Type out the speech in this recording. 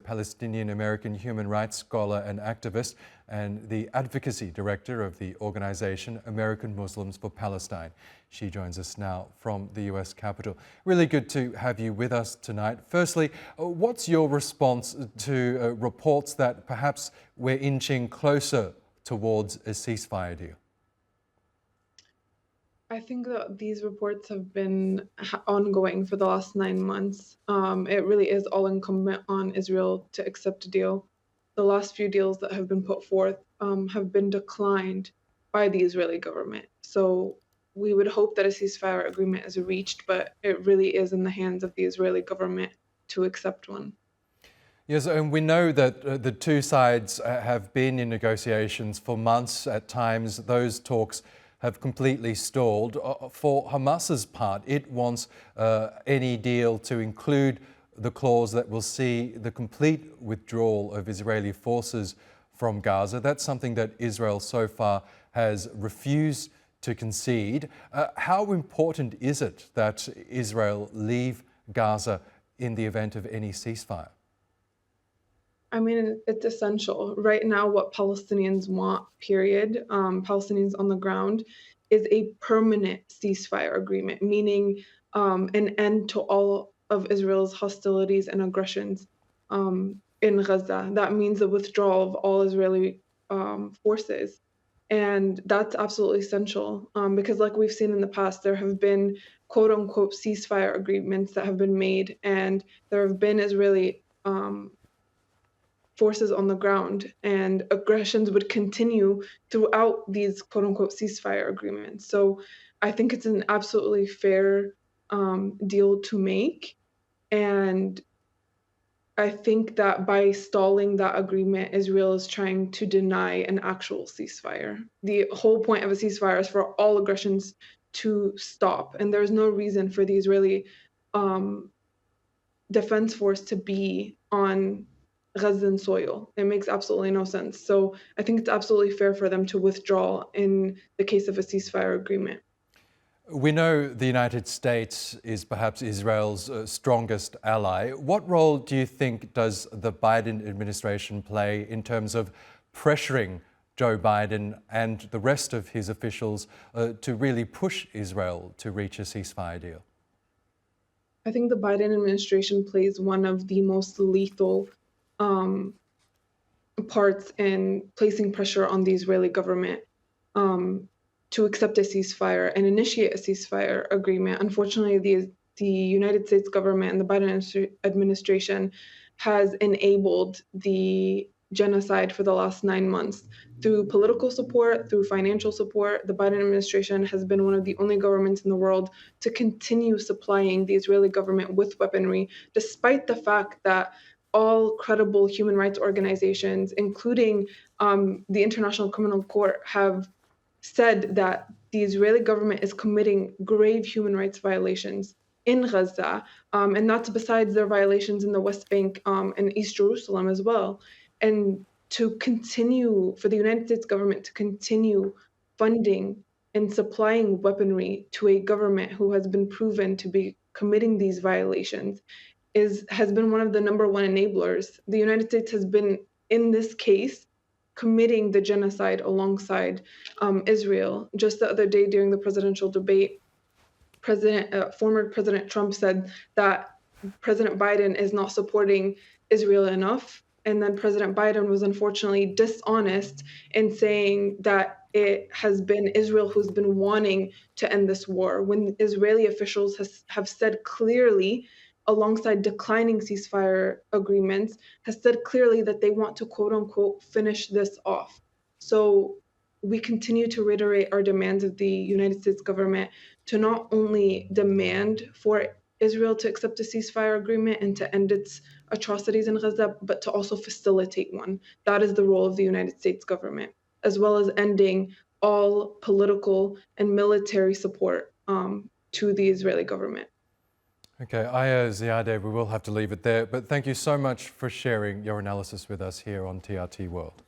Palestinian-American human rights scholar and activist, and the advocacy director of the organization American Muslims for Palestine. She joins us now from the US Capitol. Really good to have you with us tonight. Firstly, what's your response to reports that perhaps we're inching closer towards a ceasefire deal? I think that these reports have been ongoing for the last 9 months. It really is all incumbent on Israel to accept a deal. The last few deals that have been put forth have been declined by the Israeli government. So we would hope that a ceasefire agreement is reached, but it really is in the hands of the Israeli government to accept one. Yes, and we know that the two sides have been in negotiations for months. At times, those talks have completely stalled. For Hamas's part, it wants any deal to include the clause that will see the complete withdrawal of Israeli forces from Gaza. That's something that Israel so far has refused to concede. How important is it that Israel leave Gaza in the event of any ceasefire? I mean, it's essential. Right now, what Palestinians want, period, Palestinians on the ground, is a permanent ceasefire agreement, meaning an end to all of Israel's hostilities and aggressions in Gaza. That means the withdrawal of all Israeli forces. And that's absolutely essential because, like we've seen in the past, there have been quote unquote ceasefire agreements that have been made, and there have been Israeli forces on the ground, and aggressions would continue throughout these quote unquote ceasefire agreements. So I think it's an absolutely fair deal to make. And I think that by stalling that agreement, Israel is trying to deny an actual ceasefire. The whole point of a ceasefire is for all aggressions to stop. And there's no reason for the Israeli um, defense force to be on Gazan soil. It makes absolutely no sense. So I think it's absolutely fair for them to withdraw in the case of a ceasefire agreement. We know the United States is perhaps Israel's strongest ally. What role do you think does the Biden administration play in terms of pressuring Joe Biden and the rest of his officials to really push Israel to reach a ceasefire deal? I think the Biden administration plays one of the most lethal um, parts in placing pressure on the Israeli government um, to accept a ceasefire and initiate a ceasefire agreement. Unfortunately, the United States government and the Biden administration has enabled the genocide for the last 9 months through political support, through financial support. The Biden administration has been one of the only governments in the world to continue supplying the Israeli government with weaponry, despite the fact that all credible human rights organizations, including the International Criminal Court, have said that the Israeli government is committing grave human rights violations in Gaza, and that's besides their violations in the West Bank and East Jerusalem as well. And to continue, for the United States government to continue funding and supplying weaponry to a government who has been proven to be committing these violations has been one of the number one enablers. The United States has been, in this case, committing the genocide alongside Israel. Just the other day during the presidential debate, former President Trump said that President Biden is not supporting Israel enough. And then President Biden was unfortunately dishonest in saying that it has been Israel who's been wanting to end this war, when Israeli officials have said clearly, alongside declining ceasefire agreements, has said clearly that they want to quote unquote finish this off. So we continue to reiterate our demands of the United States government to not only demand for Israel to accept a ceasefire agreement and to end its atrocities in Gaza, but to also facilitate one. That is the role of the United States government, as well as ending all political and military support to the Israeli government. Okay, Ayah Ziyadeh, we will have to leave it there, but thank you so much for sharing your analysis with us here on TRT World.